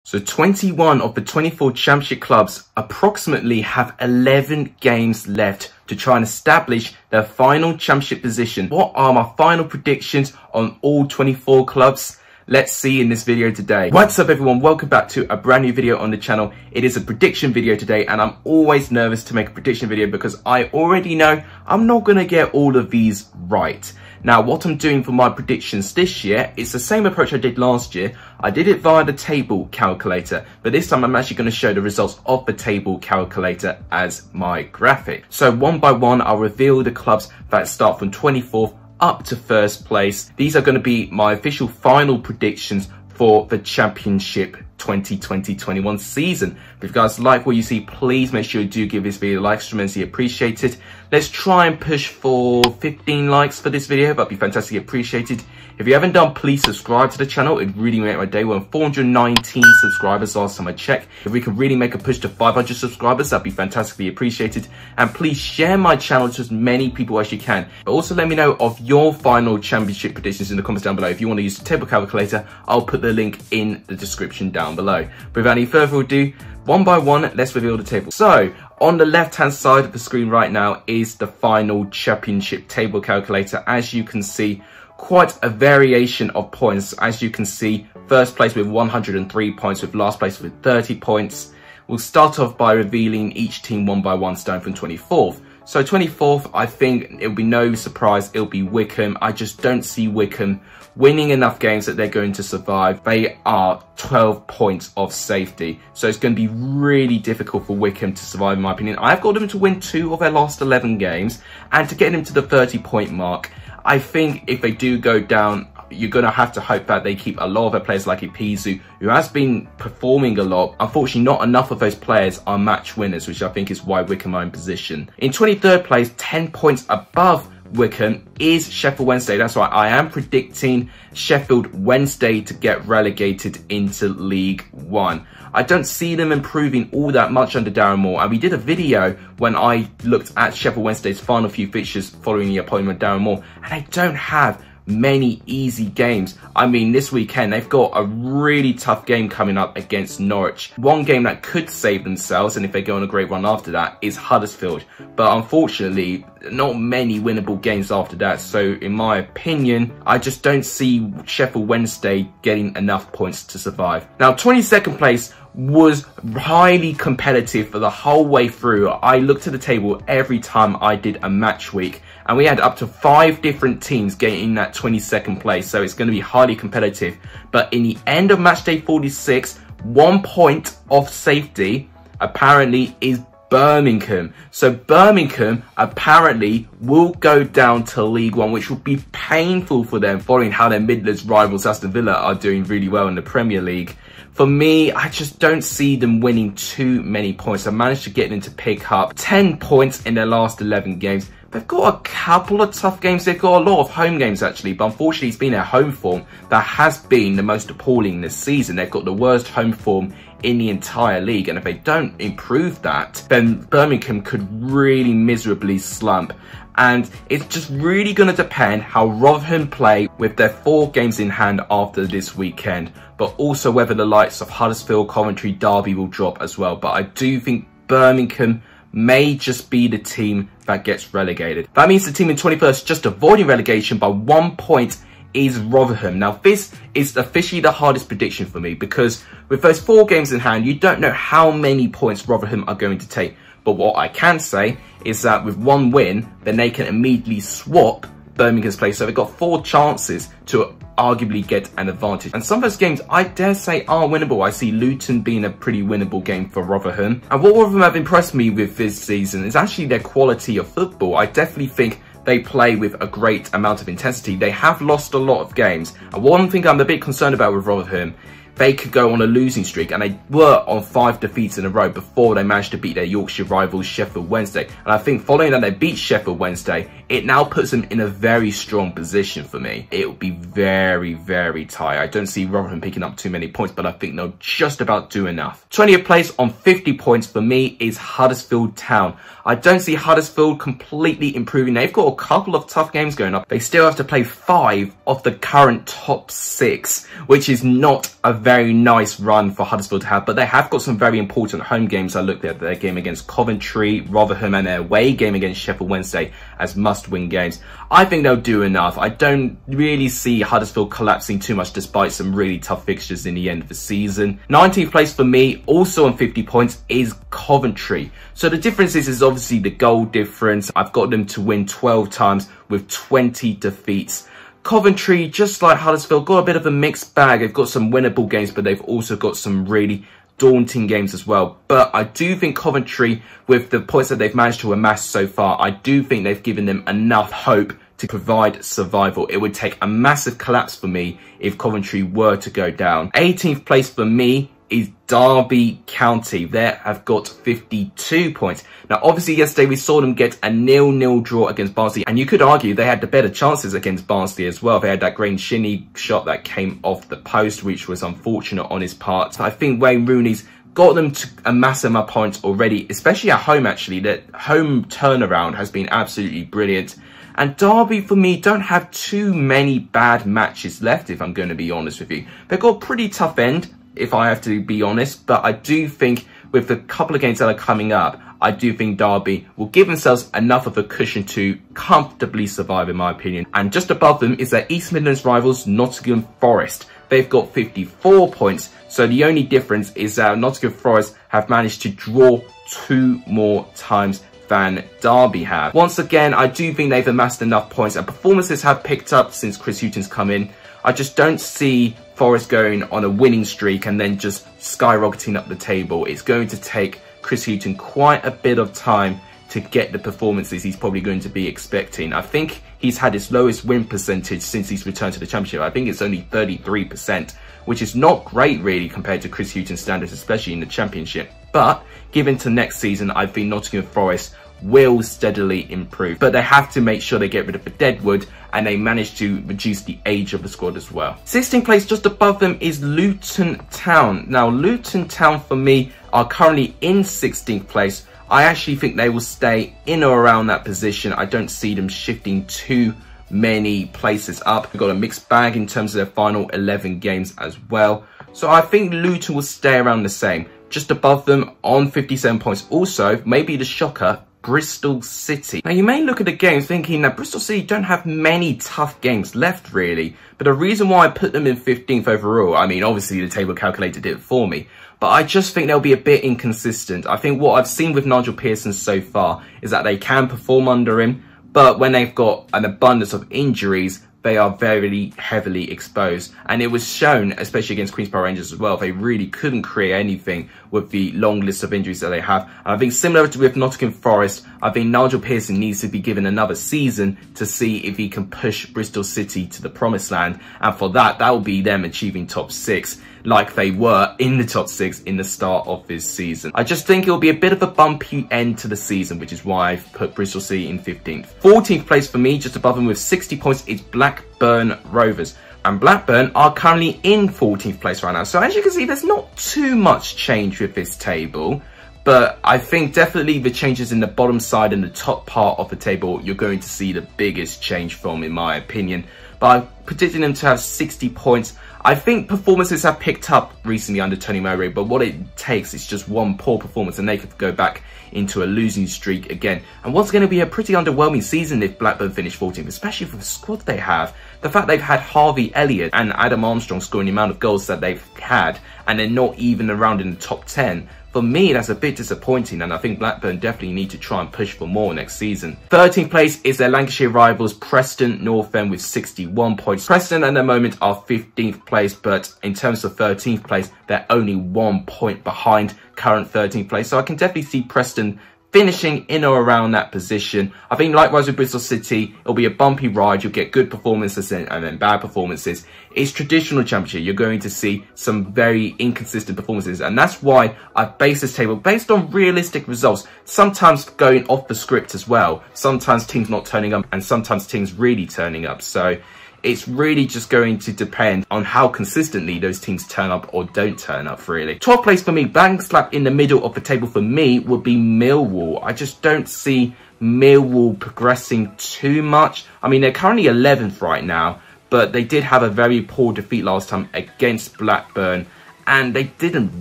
So 21 of the 24 championship clubs approximately have 11 games left to try and establish their final championship position. What are my final predictions on all 24 clubs? Let's see in this video today. What's up everyone, welcome back to a brand new video on the channel. It is a prediction video today and I'm always nervous to make a prediction video because I already know I'm not going to get all of these right. Now what I'm doing for my predictions this year, it's the same approach I did last year. I did it via the table calculator, but this time I'm actually going to show the results of the table calculator as my graphic. So one by one I'll reveal the clubs that start from 24th up to first place. These are going to be my official final predictions for the Championship 2020-21 season. If you guys like what you see, please make sure you do give this video a like, it's tremendously appreciated. Let's try and push for 15 likes for this video, that'd be fantastically appreciated. If you haven't done, please subscribe to the channel, it'd really make my day. We're on 419 subscribers last time I checked. If we can really make a push to 500 subscribers, that'd be fantastically appreciated. And please share my channel to as many people as you can. But also let me know of your final championship predictions in the comments down below. If you want to use the table calculator, I'll put the link in the description down below. But without any further ado, one by one, let's reveal the table. So on the left hand side of the screen right now is the final championship table calculator. As you can see, quite a variation of points. As you can see, first place with 103 points, with last place with 30 points. We'll start off by revealing each team one by one, starting from 24th. So 24th, I think it'll be no surprise, it'll be Wycombe. I just don't see Wycombe winning enough games that they're going to survive. They are 12 points of safety. So it's going to be really difficult for Wycombe to survive, in my opinion. I've got them to win 2 of their last 11 games and to get them to the 30-point mark. I think if they do go down, you're going to have to hope that they keep a lot of their players like Ipizu, who has been performing a lot. Unfortunately, not enough of those players are match winners, which I think is why Wycombe are in position. In 23rd place, 10 points above Wycombe is Sheffield Wednesday. That's why I am predicting Sheffield Wednesday to get relegated into League One. I don't see them improving all that much under Darren Moore. And we did a video when I looked at Sheffield Wednesday's final few fixtures following the appointment of Darren Moore, and they don't have many easy games. I mean, this weekend they've got a really tough game coming up against Norwich. One game that could save themselves, and if they go on a great run after that, is Huddersfield. But unfortunately, not many winnable games after that. So in my opinion, I just don't see Sheffield Wednesday getting enough points to survive. Now, 22nd place was highly competitive for the whole way through. I looked at the table every time I did a match week, and we had up to 5 different teams getting that 22nd place, so it's going to be highly competitive. But in the end of match day 46, 1 point of safety apparently is Birmingham. So Birmingham apparently will go down to League One, which will be painful for them, following how their Midlands rivals Aston Villa are doing really well in the Premier League. For me, I just don't see them winning too many points. I managed to get them to pick up 10 points in their last 11 games. They've got a couple of tough games. They've got a lot of home games actually, but unfortunately it's been their home form that has been the most appalling this season. They've got the worst home form in the entire league, and if they don't improve that, then Birmingham could really miserably slump. And it's just really going to depend how Rotherham play with their 4 games in hand after this weekend, but also whether the likes of Huddersfield, Coventry, Derby will drop as well. But I do think Birmingham may just be the team that gets relegated. That means the team in 21st just avoiding relegation by 1 point is Rotherham. Now this is officially the hardest prediction for me, because with those 4 games in hand, you don't know how many points Rotherham are going to take. But what I can say is that with 1 win, then they can immediately swap Birmingham's place. So they've got 4 chances to arguably get an advantage. And some of those games, I dare say, are winnable. I see Luton being a pretty winnable game for Rotherham. And what Rotherham have impressed me with this season is actually their quality of football. I definitely think they play with a great amount of intensity. They have lost a lot of games. And one thing I'm a bit concerned about with Rotherham, they could go on a losing streak, and they were on 5 defeats in a row before they managed to beat their Yorkshire rivals Sheffield Wednesday. And I think following that they beat Sheffield Wednesday, it now puts them in a very strong position for me. It will be very, very tight. I don't see Rotherham picking up too many points, but I think they'll just about do enough. 20th place on 50 points for me is Huddersfield Town. I don't see Huddersfield completely improving. They've got a couple of tough games going up. They still have to play 5 of the current top 6, which is not a very nice run for Huddersfield to have, but they have got some very important home games. I looked at their game against Coventry, Rotherham, and their away game against Sheffield Wednesday as must-win games. I think they'll do enough. I don't really see Huddersfield collapsing too much despite some really tough fixtures in the end of the season. 19th place for me, also on 50 points, is Coventry. So the difference is obviously the goal difference. I've got them to win 12 times with 20 defeats. Coventry, just like Huddersfield, got a bit of a mixed bag. They've got some winnable games, but they've also got some really daunting games as well. But I do think Coventry, with the points that they've managed to amass so far, I do think they've given them enough hope to provide survival. It would take a massive collapse for me if Coventry were to go down. 18th place for me is Derby County. They have got 52 points. Now, obviously, yesterday we saw them get a 0-0 draw against Barnsley, and you could argue they had the better chances against Barnsley as well. They had that Graham Shinnie shot that came off the post, which was unfortunate on his part. I think Wayne Rooney's got them to amass enough points already, especially at home, actually. That home turnaround has been absolutely brilliant. And Derby, for me, don't have too many bad matches left, if I'm going to be honest with you. They've got a pretty tough end, if I have to be honest, but I do think with the couple of games that are coming up, I do think Derby will give themselves enough of a cushion to comfortably survive, in my opinion. And just above them is their East Midlands rivals, Nottingham Forest. They've got 54 points, so the only difference is that Nottingham Forest have managed to draw 2 more times than Derby have. Once again, I do think they've amassed enough points, and performances have picked up since Chris Hughton's come in. I just don't see Forest going on a winning streak and then just skyrocketing up the table. It's going to take Chris Hughton quite a bit of time to get the performances he's probably going to be expecting. I think he's had his lowest win percentage since he's returned to the Championship. I think it's only 33%, which is not great really compared to Chris Hughton's standards, especially in the Championship. But given to next season, I think Nottingham Forest will steadily improve, but they have to make sure they get rid of the deadwood and they manage to reduce the age of the squad as well. 16th place, just above them, is Luton Town. Now, Luton Town for me are currently in 16th place. I actually think they will stay in or around that position. I don't see them shifting too many places up. We've got a mixed bag in terms of their final 11 games as well. So I think Luton will stay around the same. Just above them on 57 points also, maybe the shocker, Bristol City. Now, you may look at the games thinking that Bristol City don't have many tough games left, really. But the reason why I put them in 15th overall, I mean, obviously the table calculator did it for me, but I just think they'll be a bit inconsistent. I think what I've seen with Nigel Pearson so far is that they can perform under him, but when they've got an abundance of injuries, they are very heavily exposed. And it was shown, especially against Queen's Park Rangers as well, they really couldn't create anything with the long list of injuries that they have. And I think similar to with Nottingham Forest, I think Nigel Pearson needs to be given another season to see if he can push Bristol City to the promised land. And for that, that will be them achieving top 6, like they were in the top 6 in the start of this season. I just think it'll be a bit of a bumpy end to the season, which is why I've put Bristol City in 15th. 14th place for me, just above them with 60 points, is Blackburn Rovers. And Blackburn are currently in 14th place right now. So as you can see, there's not too much change with this table. But I think definitely the changes in the bottom side and the top part of the table, you're going to see the biggest change from, in my opinion. But I'm predicting them to have 60 points. I think performances have picked up recently under Tony Mowbray, but what it takes is just one poor performance and they could go back into a losing streak again. And what's going to be a pretty underwhelming season if Blackburn finish 14th, especially for the squad they have. The fact they've had Harvey Elliott and Adam Armstrong scoring the amount of goals that they've had, and they're not even around in the top 10. For me, that's a bit disappointing, and I think Blackburn definitely need to try and push for more next season. 13th place is their Lancashire rivals, Preston North End, with 61 points. Preston at the moment are 15th place, but in terms of 13th place, they're only 1 point behind current 13th place. So I can definitely see Preston finishing in or around that position. I think likewise with Bristol City, it'll be a bumpy ride. You'll get good performances and then bad performances. It's traditional Championship. You're going to see some very inconsistent performances. And that's why I've based this table based on realistic results. Sometimes going off the script as well. Sometimes teams not turning up and sometimes teams really turning up. So it's really just going to depend on how consistently those teams turn up or don't turn up, really. 12th place for me, bang slap in the middle of the table for me, would be Millwall. I just don't see Millwall progressing too much. I mean, they're currently 11th right now, but they did have a very poor defeat last time against Blackburn, and they didn't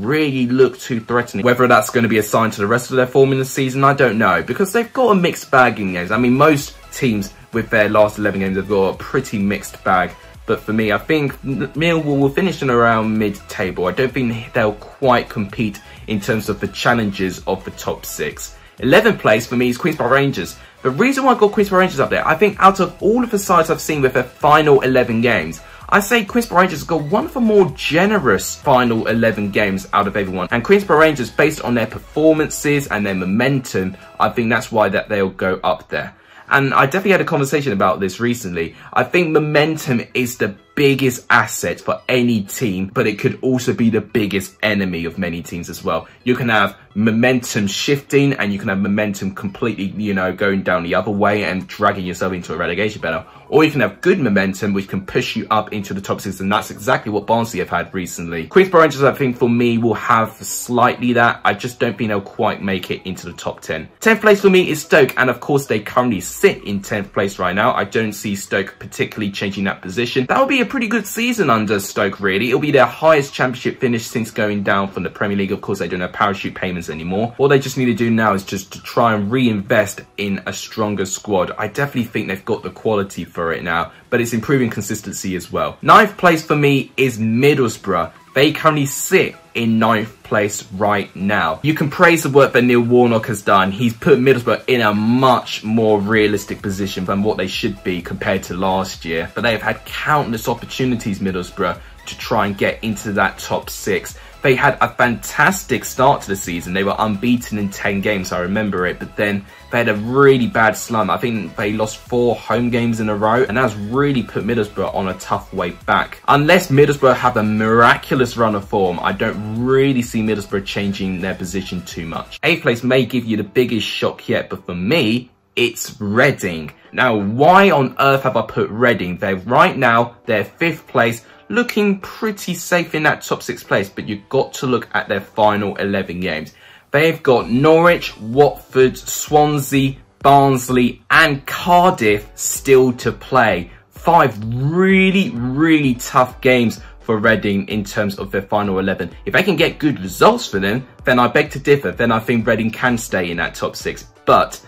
really look too threatening. Whether that's going to be a sign to the rest of their form in the season, I don't know, because they've got a mixed bag in games. I mean, most teams with their last 11 games have got a pretty mixed bag. But for me, I think Millwall will finish in around mid-table. I don't think they'll quite compete in terms of the challenges of the top 6. 11th place for me is Queensborough Rangers. The reason why I got Queensborough Rangers up there, I think out of all of the sides I've seen with their final 11 games, I say Queensborough Rangers have got one of the more generous final 11 games out of everyone. And Queensborough Rangers, based on their performances and their momentum, I think that's why they'll go up there. And I definitely had a conversation about this recently. I think momentum is the biggest asset for any team, but it could also be the biggest enemy of many teams as well. You can have momentum shifting, and you can have momentum completely, going down the other way and dragging yourself into a relegation battle. Or you can have good momentum, which can push you up into the top 6, and that's exactly what Barnsley have had recently. Queensborough Rangers, I think, for me, will have slightly that. I just don't think they'll quite make it into the top 10. 10th place for me is Stoke, and of course, they currently sit in 10th place right now. I don't see Stoke particularly changing that position. That would be a pretty good season under Stoke, really. It'll be their highest championship finish since going down from the Premier League. Of course, they don't have parachute payments anymore. All they just need to do now is just to try and reinvest in a stronger squad. I definitely think they've got the quality for it now, but it's improving consistency as well. 9th place for me is Middlesbrough. They currently sit in 9th place right now. You can praise the work that Neil Warnock has done. He's put Middlesbrough in a much more realistic position than what they should be compared to last year. But they have had countless opportunities, Middlesbrough, to try and get into that top 6. They had a fantastic start to the season. They were unbeaten in 10 games, I remember it. But then they had a really bad slump. I think they lost 4 home games in a row, and that's really put Middlesbrough on a tough way back. Unless Middlesbrough have a miraculous run of form, I don't really see Middlesbrough changing their position too much. 8th place may give you the biggest shock yet, but for me, it's Reading. Now, why on earth have I put Reading? They're 5th place, looking pretty safe in that top 6 place, but you've got to look at their final 11 games. They've got Norwich, Watford, Swansea, Barnsley and Cardiff still to play. 5 really tough games for Reading in terms of their final 11. If they can get good results for them, then I beg to differ. Then I think Reading can stay in that top 6. But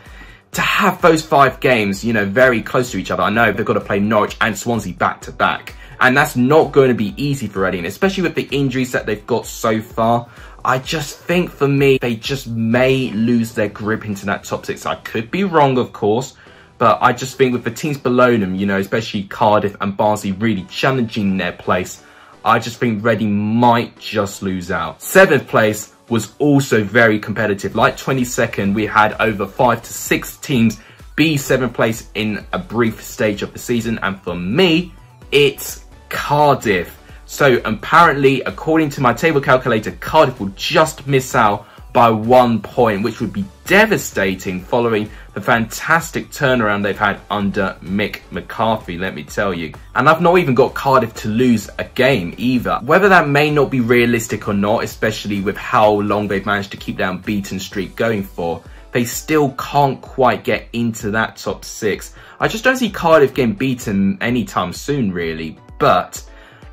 to have those 5 games, very close to each other, I know they've got to play Norwich and Swansea back to back. And that's not going to be easy for Reading, especially with the injuries that they've got so far. I just think, for me, they just may lose their grip into that top 6. I could be wrong, of course, but I just think with the teams below them, especially Cardiff and Barnsley really challenging their place, I just think Reading might just lose out. 7th place was also very competitive. Like 22nd, we had over 5 to 6 teams be 7th place in a brief stage of the season. And for me, it's Cardiff. So apparently, according to my table calculator, Cardiff will just miss out by 1 point, which would be devastating following the fantastic turnaround they've had under Mick McCarthy, let me tell you. And I've not even got Cardiff to lose a game either. Whether that may not be realistic or not, especially with how long they've managed to keep that unbeaten streak going for, they still can't quite get into that top 6. I just don't see Cardiff getting beaten anytime soon, really. But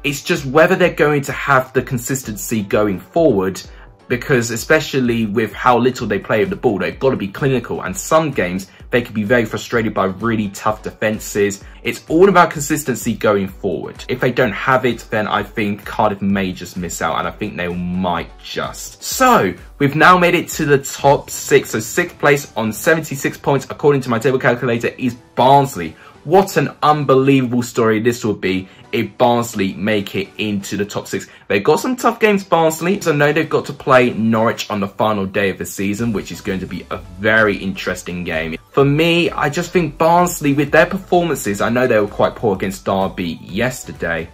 it's just whether they're going to have the consistency going forward, because especially with how little they play with the ball, they've got to be clinical. And some games, they could be very frustrated by really tough defences. It's all about consistency going forward. If they don't have it, then I think Cardiff may just miss out, and I think they might just. So, we've now made it to the top 6. So 6th place on 76 points, according to my table calculator, is Barnsley. What an unbelievable story this will be if Barnsley make it into the top 6. They've got some tough games, Barnsley. So I know they've got to play Norwich on the final day of the season, which is going to be a very interesting game. For me, I just think Barnsley, with their performances, I know they were quite poor against Derby yesterday,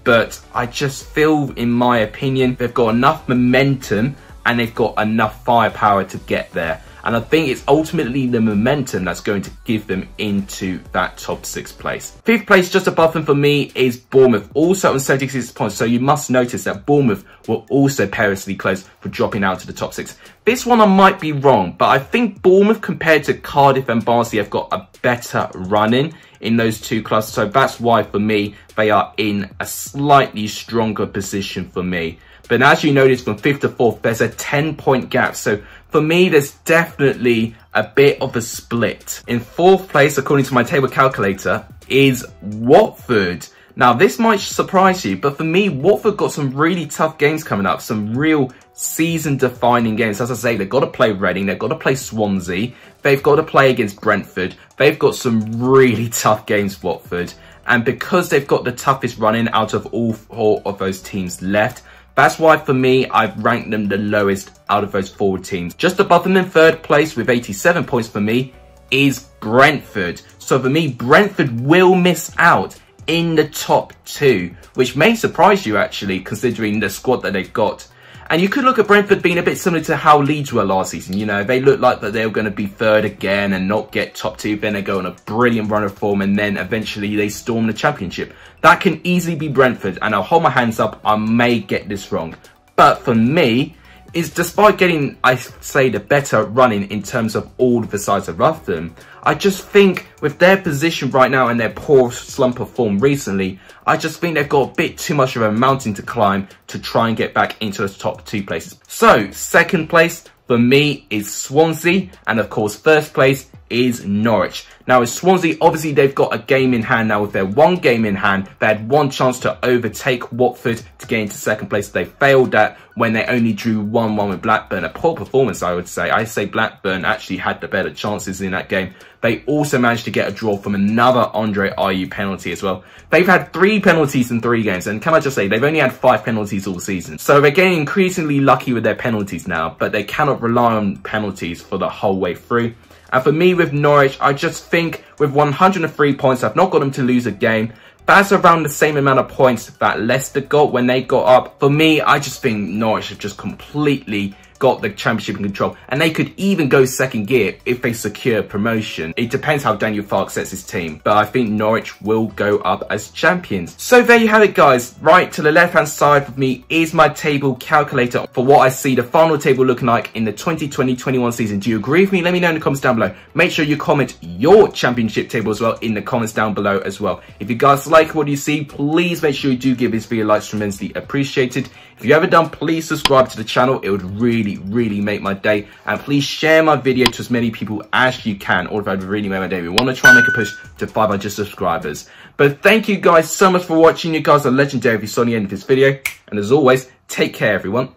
but I just feel, in my opinion, they've got enough momentum and they've got enough firepower to get there. And I think it's ultimately the momentum that's going to give them into that top 6 place. 5th place, just above them for me, is Bournemouth, also on 76 points. So you must notice that Bournemouth were also perilously close for dropping out to the top 6. This one I might be wrong, but I think Bournemouth, compared to Cardiff and Barnsley, have got a better run-in in those two clubs. So that's why, for me, they are in a slightly stronger position for me. But as you notice, from 5th to 4th, there's a 10-point gap. So for me, there's definitely a bit of a split. In 4th place, according to my table calculator, is Watford. Now, this might surprise you, but for me, Watford got some really tough games coming up, some real season-defining games. As I say, they've got to play Reading, they've got to play Swansea, they've got to play against Brentford. They've got some really tough games, Watford. And because they've got the toughest run-in out of all 4 of those teams left, that's why, for me, I've ranked them the lowest out of those 4 teams. Just above them in 3rd place with 87 points for me is Brentford. So for me, Brentford will miss out in the top 2, which may surprise you, actually, considering the squad that they've got. And you could look at Brentford being a bit similar to how Leeds were last season. You know, they looked like that they were going to be 3rd again and not get top 2. Then they go on a brilliant run of form and then eventually they storm the championship. That can easily be Brentford, and I'll hold my hands up, I may get this wrong. But for me, is despite getting, I say, the better running in terms of all the sides above them, I just think with their position right now and their poor slump of form recently, I just think they've got a bit too much of a mountain to climb to try and get back into those top 2 places. So, 2nd place for me is Swansea, and of course 1st place is Norwich. Now with Swansea, obviously they've got a game in hand now. With their 1 game in hand, they had 1 chance to overtake Watford to get into 2nd place. They failed that when they only drew 1-1 with Blackburn. A poor performance, I would say. I say Blackburn actually had the better chances in that game. They also managed to get a draw from another Andre Ayew penalty as well. They've had 3 penalties in 3 games, and can I just say, they've only had 5 penalties all season. So they're getting increasingly lucky with their penalties now, but they cannot rely on penalties for the whole way through. And for me with Norwich, I just think with 103 points, I've not got them to lose a game. That's around the same amount of points that Leicester got when they got up. For me, I just think Norwich have just completely got the championship in control, and they could even go 2nd gear if they secure promotion. It depends how Daniel Farke sets his team, but I think Norwich will go up as champions. So there you have it, guys. Right to the left hand side of me is my table calculator for what I see the final table looking like in the 2020-21 season. Do you agree with me? Let me know in the comments down below. Make sure you comment your championship table as well in the comments down below as well. If you guys like what you see, please make sure you do give this video a like, tremendously appreciated. If you haven't done, please subscribe to the channel. It would really make my day. And please share my video to as many people as you can. Or if I'd really make my day. We want to try and make a push to 500 subscribers. But thank you guys so much for watching. You guys are legendary if you saw the end of this video. And as always, take care, everyone.